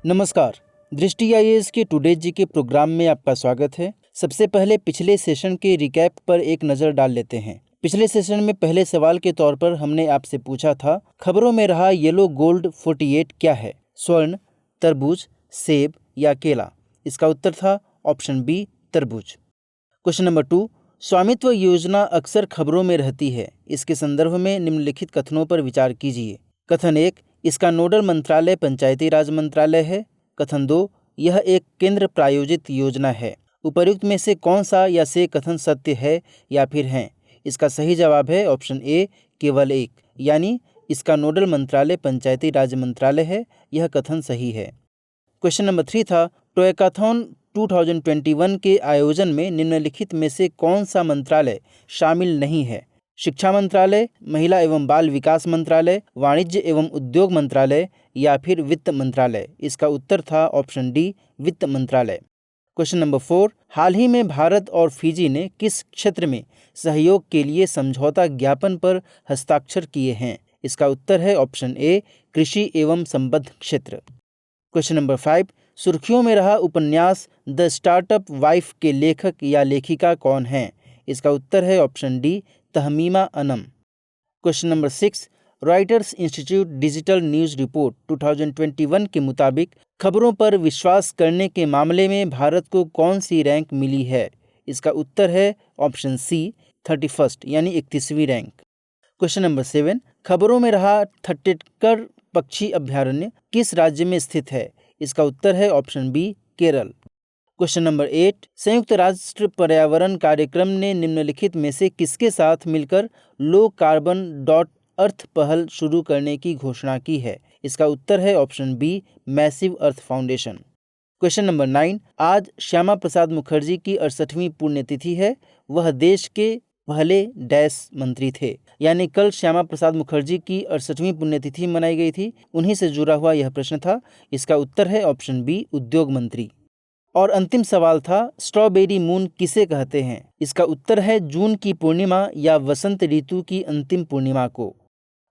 नमस्कार। दृष्टि आईएएस के टुडे जी के प्रोग्राम में आपका स्वागत है। सबसे पहले पिछले सेशन के रिकैप पर एक नज़र डाल लेते हैं। पिछले सेशन में पहले सवाल के तौर पर हमने आपसे पूछा था, खबरों में रहा येलो गोल्ड 48 क्या है? स्वर्ण, तरबूज, सेब या केला? इसका उत्तर था ऑप्शन बी, तरबूज। क्वेश्चन नंबर 2, स्वामित्व योजना अक्सर खबरों में रहती है। इसके संदर्भ में निम्नलिखित कथनों पर विचार कीजिए। कथन 1, इसका नोडल मंत्रालय पंचायती राज मंत्रालय है। कथन 2, यह एक केंद्र प्रायोजित योजना है। उपर्युक्त में से कौन सा या से कथन सत्य है या फिर हैं? इसका सही जवाब है ऑप्शन ए, केवल एक, यानी इसका नोडल मंत्रालय पंचायती राज मंत्रालय है। यह कथन सही है। क्वेश्चन नंबर 3 था, टोयकाथॉन 2021 के आयोजन में निम्नलिखित में से कौन सा मंत्रालय शामिल नहीं है? शिक्षा मंत्रालय, महिला एवं बाल विकास मंत्रालय, वाणिज्य एवं उद्योग मंत्रालय या फिर वित्त मंत्रालय? इसका उत्तर था ऑप्शन डी, वित्त मंत्रालय। क्वेश्चन नंबर 4, हाल ही में भारत और फिजी ने किस क्षेत्र में सहयोग के लिए समझौता ज्ञापन पर हस्ताक्षर किए हैं? इसका उत्तर है ऑप्शन ए, कृषि एवं संबद्ध क्षेत्र। क्वेश्चन नंबर 5, सुर्खियों में रहा उपन्यास द स्टार्टअप वाइफ के लेखक या लेखिका कौन हैं? इसका उत्तर है option D, Tahmima Anam. Question number 6, Reuters Institute digital news report 2021 के मुताबिक खबरों पर विश्वास करने के मामले में भारत को कौन सी रैंक मिली है? इसका उत्तर है ऑप्शन सी, 31, यानी 31वीं रैंक। क्वेश्चन नंबर 7, खबरों में रहा थट्टेटकर पक्षी अभ्यारण्य किस राज्य में स्थित है? इसका उत्तर है option B, Kerala. Question number 8, संयुक्त राष्ट्र पर्यावरण कार्यक्रम ने निम्नलिखित में से किसके साथ मिलकर लो कार्बन डॉट अर्थ पहल शुरू करने की घोषणा की है? इसका उत्तर है ऑप्शन बी, मैसिव अर्थ फाउंडेशन। क्वेश्चन नंबर 9, आज श्यामा प्रसाद मुखर्जी की 68वीं पुण्यतिथि है। वह देश के पहले डैश मंत्री थे, यानी कल श्यामा प्रसाद मुखर्जी की 68वीं पुण्यतिथि मनाई गई थी। उन्हीं से जुड़ा हुआ यह प्रश्न था। इसका उत्तर है ऑप्शन बी, उद्योग मंत्री। और अंतिम सवाल था, स्ट्रॉबेरी मून किसे कहते हैं? इसका उत्तर है जून की पूर्णिमा या वसंत ऋतु की अंतिम पूर्णिमा को।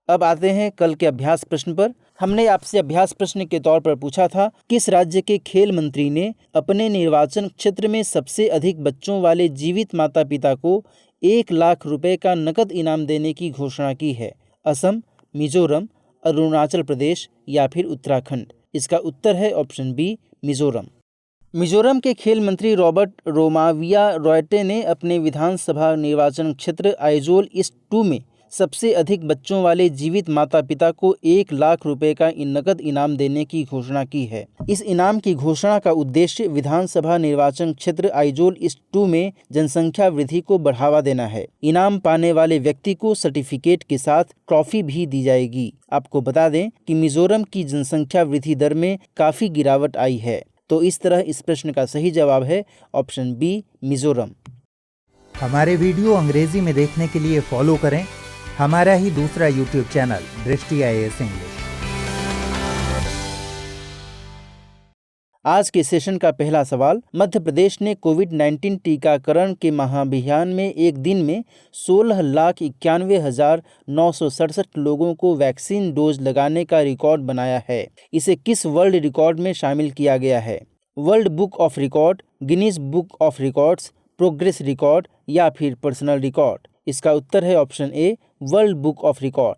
अब आते हैं कल के अभ्यास प्रश्न पर। हमने आपसे अभ्यास प्रश्न के तौर पर पूछा था, किस राज्य के खेल मंत्री ने अपने निर्वाचन क्षेत्र में सबसे अधिक बच्चों वाले जीवित माता पिता को 1 लाख रुपए का नकद इनाम देने की घोषणा की है? असम, मिजोरम, अरुणाचल प्रदेश या फिर उत्तराखंड? इसका उत्तर है ऑप्शन बी, मिजोरम। मिजोरम के खेल मंत्री रॉबर्ट रोमाविया रॉयटे ने अपने विधानसभा निर्वाचन क्षेत्र आइजोल ईस्ट 2 में सबसे अधिक बच्चों वाले जीवित माता पिता को 1 लाख रुपए का नकद इनाम देने की घोषणा की है। इस इनाम की घोषणा का उद्देश्य विधानसभा निर्वाचन क्षेत्र आइजोल ईस्ट 2 में जनसंख्या वृद्धि को बढ़ावा देना है। इनाम पाने वाले व्यक्ति को सर्टिफिकेट के साथ ट्रॉफी भी दी जाएगी। आपको बता दें कि मिजोरम की जनसंख्या वृद्धि दर में काफी गिरावट आई है। तो इस तरह इस प्रश्न का सही जवाब है ऑप्शन बी, मिजोरम। हमारे वीडियो अंग्रेजी में देखने के लिए फॉलो करें हमारा ही दूसरा यूट्यूब चैनल दृष्टि आईएएस इंग्लिश। आज के सेशन का पहला सवाल, मध्य प्रदेश ने कोविड-19 टीकाकरण के महाअभियान में एक दिन में 16,91,967 लोगों को वैक्सीन डोज लगाने का रिकॉर्ड बनाया है। इसे किस वर्ल्ड रिकॉर्ड में शामिल किया गया है? World book of record, Guinness book of records, progress record या फिर पर्सनल रिकॉर्ड? इसका उत्तर है option A, world book of record.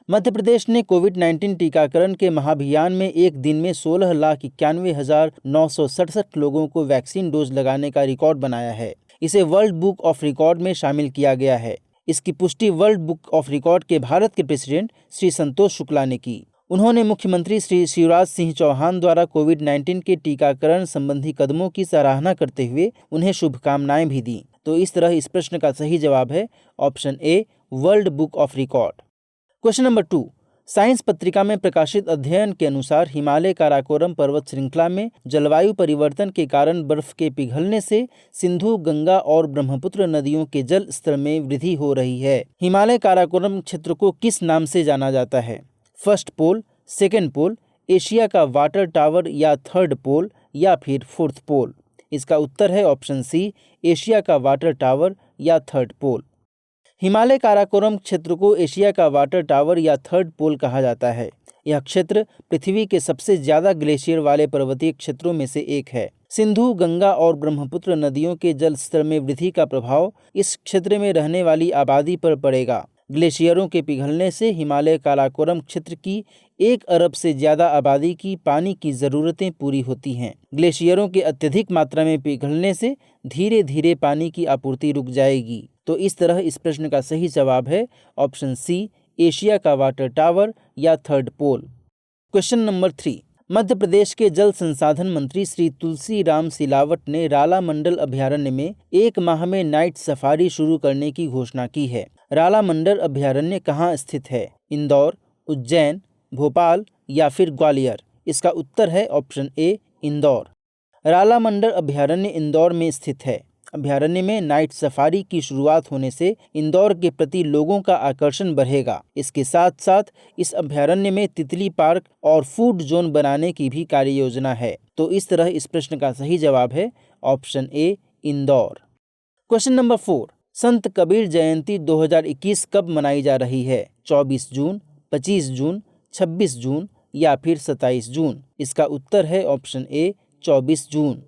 Madhya Pradesh ने कोविड-19 टीकाकरण के महाअभियान में एक दिन में 16,91,967 लोगों को वैक्सीन डोज लगाने का रिकॉर्ड बनाया है। इसे वर्ल्ड बुक ऑफ रिकॉर्ड में शामिल किया गया है। इसकी पुष्टि वर्ल्ड बुक ऑफ रिकॉर्ड के भारत के प्रेसिडेंट श्री संतोष शुक्ला ने की। उन्होंने मुख्यमंत्री श्री शिवराज सिंह चौहान द्वारा कोविड-19 के टीकाकरण संबंधी कदमों की सराहना करते हुए उन्हें शुभकामनाएं भी दी। तो इस तरह इस प्रश्न का सही जवाब है option A, world book of record. Question number 2, science पत्रिका में प्रकाशित अध्ययन के अनुसार हिमालय काराकोरम पर्वत श्रृंखला में जलवायु परिवर्तन के कारण बर्फ के पिघलने से सिंधु, गंगा और ब्रह्मपुत्र नदियों के जल स्तर में वृद्धि हो रही है। हिमालय काराकोरम क्षेत्र को किस नाम से जाना जाता है? फर्स्ट पोल, सेकेंड पोल, एशिया का वाटर टावर या थर्ड पोल या फिर फोर्थ पोल? इसका उत्तर है ऑप्शन सी, एशिया का वाटर टावर या थर्ड पोल। हिमालय काराकोरम क्षेत्र को एशिया का वाटर टावर या थर्ड पोल कहा जाता है। यह क्षेत्र पृथ्वी के सबसे ज्यादा ग्लेशियर वाले पर्वतीय क्षेत्रों में से एक है। सिंधु, गंगा और ब्रह्मपुत्र नदियों के जल स्तर में वृद्धि का प्रभाव इस क्षेत्र में रहने वाली आबादी पर पड़ेगा। ग्लेशियरों के पिघलने से हिमालय काराकोरम क्षेत्र की 1 अरब से ज्यादा आबादी की पानी की जरूरतें पूरी होती हैं। ग्लेशियरों के अत्यधिक मात्रा में पिघलने से धीरे धीरे पानी की आपूर्ति रुक जाएगी। तो इस तरह इस प्रश्न का सही जवाब है ऑप्शन सी, एशिया का वाटर टावर या थर्ड पोल। क्वेश्चन नंबर 3, मध्य प्रदेश के जल संसाधन मंत्री श्री तुलसीराम सिलावट ने राला मंडल अभयारण्य में 1 माह में नाइट सफारी शुरू करने की घोषणा की है। राला मंडल अभयारण्य कहाँ स्थित है? इंदौर, उज्जैन, भोपाल या फिर ग्वालियर? इसका उत्तर है ऑप्शन ए, इंदौर। राला मंडल अभयारण्य इंदौर में स्थित है। अभयारण्य में नाइट सफारी की शुरुआत होने से इंदौर के प्रति लोगों का आकर्षण बढ़ेगा। इसके साथ साथ इस अभयारण्य में तितली पार्क और फूड जोन बनाने की भी कार्य योजना है। तो इस तरह इस प्रश्न का सही जवाब है ऑप्शन ए, इंदौर। क्वेश्चन नंबर 4, संत कबीर जयंती 2021 कब मनाई जा रही है? 24 जून, 25 जून, 26 जून या फिर 27 जून? इसका उत्तर है ऑप्शन ए, 24 जून।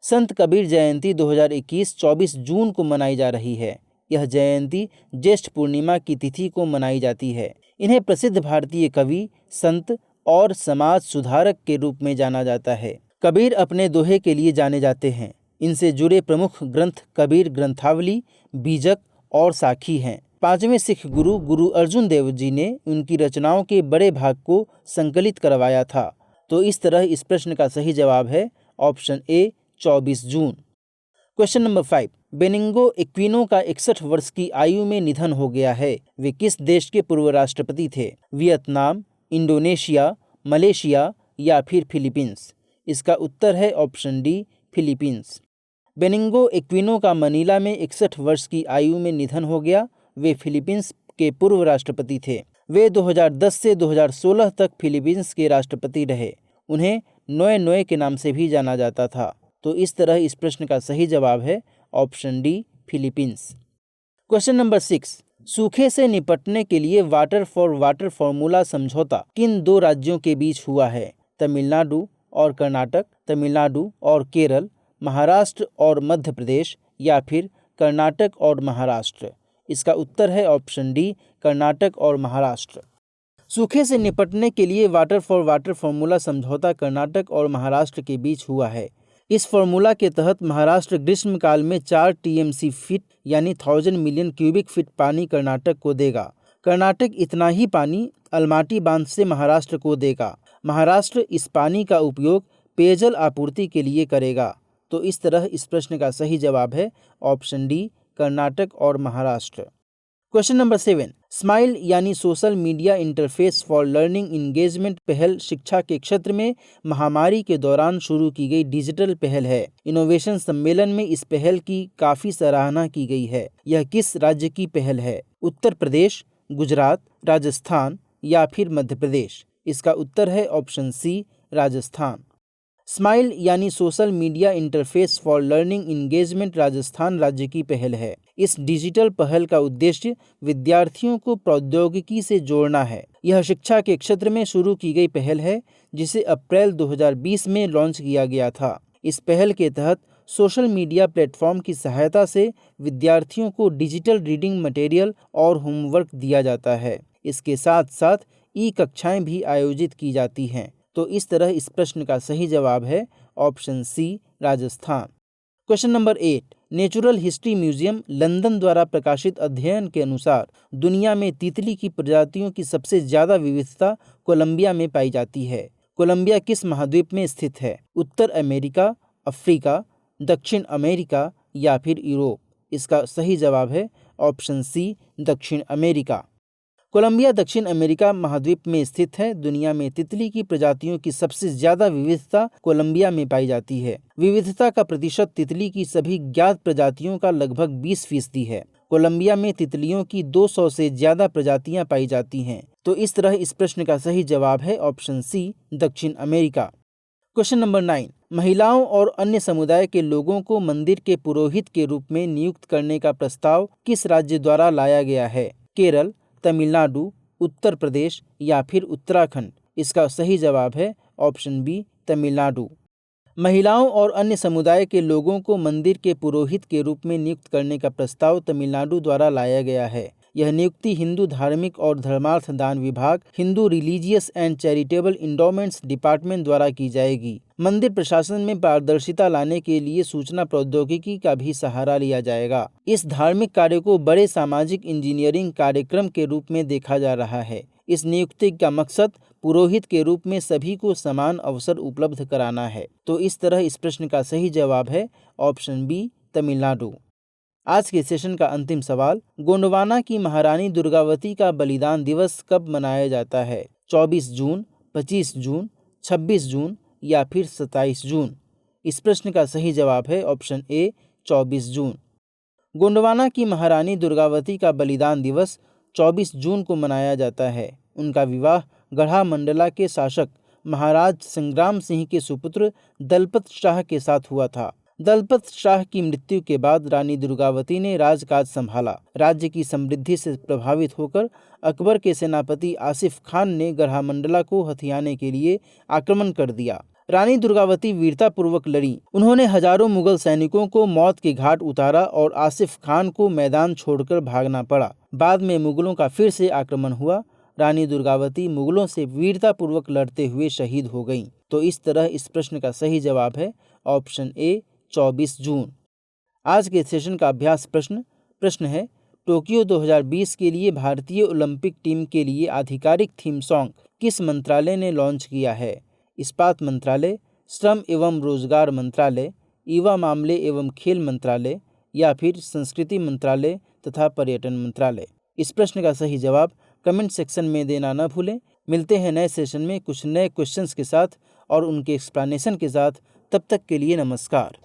संत कबीर जयंती 2021 24 जून को मनाई जा रही है। यह जयंती ज्येष्ठ पूर्णिमा की तिथि को मनाई जाती है। इन्हें प्रसिद्ध भारतीय कवि, संत और समाज सुधारक के रूप में जाना जाता है। कबीर अपने दोहे के लिए जाने जाते हैं। इनसे जुड़े प्रमुख ग्रंथ कबीर ग्रंथावली, बीजक और साखी हैं। 5वें सिख गुरु गुरु अर्जुन देव जी ने उनकी रचनाओं के बड़े भाग को संकलित करवाया था। तो इस तरह इस प्रश्न का सही जवाब है ऑप्शन ए, 24 जून। क्वेश्चन नंबर 5, बेनिंगो एक्विनो का 61 वर्ष की आयु में निधन हो गया है। वे किस देश के पूर्व राष्ट्रपति थे? वियतनाम, इंडोनेशिया, मलेशिया या फिर फिलीपींस? इसका उत्तर है ऑप्शन डी, फिलीपींस। बेनिंगो एक्विनो का मनीला में 61 वर्ष की आयु में निधन हो गया। वे फिलीपींस के पूर्व राष्ट्रपति थे। वे 2010 से 2016 तक फिलीपींस के राष्ट्रपति रहे। उन्हें नोए नोए के नाम से भी जाना जाता था। तो इस तरह इस प्रश्न का सही जवाब है option D, Philippines. Question number 6, सूखे से निपटने के लिए वाटर फॉर वाटर फॉर्मूला समझौता किन 2 राज्यों के बीच हुआ है? तमिलनाडु और कर्नाटक, तमिलनाडु और केरल, महाराष्ट्र और मध्य प्रदेश या फिर कर्नाटक और महाराष्ट्र? इसका उत्तर है ऑप्शन डी, कर्नाटक और महाराष्ट्र। सूखे से निपटने के लिए वाटर फॉर वाटर फॉर्मूला समझौता कर्नाटक और महाराष्ट्र के बीच हुआ है। इस फॉर्मूला के तहत महाराष्ट्र ग्रीष्मकाल में 4 टीएमसी फीट यानी 1000 मिलियन क्यूबिक फीट पानी कर्नाटक को देगा। कर्नाटक इतना ही पानी अलमाटी बांध से महाराष्ट्र को देगा। महाराष्ट्र इस पानी का उपयोग पेयजल आपूर्ति के लिए करेगा। तो इस तरह इस प्रश्न का सही जवाब है ऑप्शन डी, कर्नाटक और महाराष्ट्र। क्वेश्चन नंबर 7, स्माइल यानी social media interface for learning engagement पहल शिक्षा के क्षेत्र में महामारी के दौरान शुरू की गई डिजिटल पहल है। इनोवेशन सम्मेलन में इस पहल की काफी सराहना की गई है। यह किस राज्य की पहल है? उत्तर प्रदेश, गुजरात, राजस्थान या फिर मध्य प्रदेश? इसका उत्तर है ऑप्शन सी, राजस्थान। स्माइल यानी social media interface for learning engagement Rajasthan राज्य की पहल है। इस डिजिटल पहल का उद्देश्य विद्यार्थियों को प्रौद्योगिकी से जोड़ना है। यह शिक्षा के क्षेत्र में शुरू की गई पहल है, जिसे अप्रैल 2020 में लॉन्च किया गया था। इस पहल के तहत सोशल मीडिया प्लेटफॉर्म की सहायता से विद्यार्थियों को डिजिटल रीडिंग मटेरियल और होमवर्क दिया जाता है। इसके साथ साथ ई-कक्षाएं भी आयोजित की जाती हैं। तो इस तरह इस प्रश्न का सही जवाब है option C, Rajasthan. Question number 8, natural history museum London द्वारा प्रकाशित अध्ययन के अनुसार दुनिया में तितली की प्रजातियों की सबसे ज्यादा विविधता कोलंबिया में पाई जाती है। कोलंबिया किस महाद्वीप में स्थित है? उत्तर अमेरिका, अफ्रीका, दक्षिण अमेरिका या फिर यूरोप? इसका सही जवाब है ऑप्शन सी, दक्षिण अमेरिका। कोलंबिया दक्षिण अमेरिका महाद्वीप में स्थित है। दुनिया में तितली की प्रजातियों की सबसे ज्यादा विविधता कोलंबिया में पाई जाती है। विविधता का प्रतिशत तितली की सभी ज्ञात प्रजातियों का लगभग 20% है। कोलंबिया में तितलियों की 200 से ज्यादा प्रजातियां पाई जाती हैं। तो इस तरह इस प्रश्न का सही जवाब है ऑप्शन सी, दक्षिण अमेरिका। क्वेश्चन नंबर 9, महिलाओं और अन्य समुदाय के लोगों को मंदिर के पुरोहित के रूप में नियुक्त करने का प्रस्ताव किस राज्य द्वारा लाया गया है? केरल, तमिलनाडु, उत्तर प्रदेश या फिर उत्तराखंड? इसका सही जवाब है ऑप्शन बी, तमिलनाडु। महिलाओं और अन्य समुदाय के लोगों को मंदिर के पुरोहित के रूप में नियुक्त करने का प्रस्ताव तमिलनाडु द्वारा लाया गया है। यह नियुक्ति हिंदू धार्मिक और धर्मार्थ दान विभाग, Hindu religious and charitable endowments department द्वारा की जाएगी। मंदिर प्रशासन में पारदर्शिता लाने के लिए सूचना प्रौद्योगिकी का भी सहारा लिया जाएगा। इस धार्मिक कार्य को बड़े सामाजिक इंजीनियरिंग कार्यक्रम के रूप में देखा जा रहा है। इस नियुक्ति का मकसद पुरोहित के रूप में सभी को समान अवसर उपलब्ध कराना है। तो इस तरह इस प्रश्न का सही जवाब है ऑप्शन बी, तमिलनाडु। आज के सेशन का अंतिम सवाल, गोंडवाना की महारानी दुर्गावती का बलिदान दिवस कब मनाया जाता है? 24 जून, 25 जून, 26 जून या फिर 27 जून? इस प्रश्न का सही जवाब है ऑप्शन ए, 24 जून। गोंडवाना की महारानी दुर्गावती का बलिदान दिवस 24 जून को मनाया जाता है। उनका विवाह गढ़ा मंडला के शासक महाराज संग्राम सिंह के सुपुत्र दलपत शाह के साथ हुआ था। दलपत शाह की मृत्यु के बाद रानी दुर्गावती ने राजकाज संभाला। राज्य की समृद्धि से प्रभावित होकर अकबर के सेनापति आसिफ खान ने गढ़ा मंडला को हथियाने के लिए आक्रमण कर दिया। रानी दुर्गावती वीरतापूर्वक लड़ी। उन्होंने हजारों मुगल सैनिकों को मौत के घाट उतारा और आसिफ खान को मैदान छोड़कर भागना पड़ा। बाद में मुगलों का फिर से आक्रमण हुआ। रानी दुर्गावती मुगलों से वीरतापूर्वक लड़ते हुए शहीद हो गईं। तो इस तरह इस प्रश्न का सही जवाब है ऑप्शन ए, 24 जून। आज के सेशन का अभ्यास प्रश्न है, टोक्यो 2020 के लिए भारतीय ओलंपिक टीम के लिए आधिकारिक थीम सॉन्ग किस मंत्रालय ने लॉन्च किया है? इस्पात मंत्रालय, श्रम एवं रोजगार मंत्रालय, युवा मामले एवं खेल मंत्रालय या फिर संस्कृति मंत्रालय तथा पर्यटन मंत्रालय? इस प्रश्न का सही जवाब कमेंट सेक्शन में देना न भूलें। मिलते हैं नए सेशन में कुछ नए क्वेश्चंस के साथ और उनके एक्सप्लेनेशन के साथ। तब तक के लिए नमस्कार।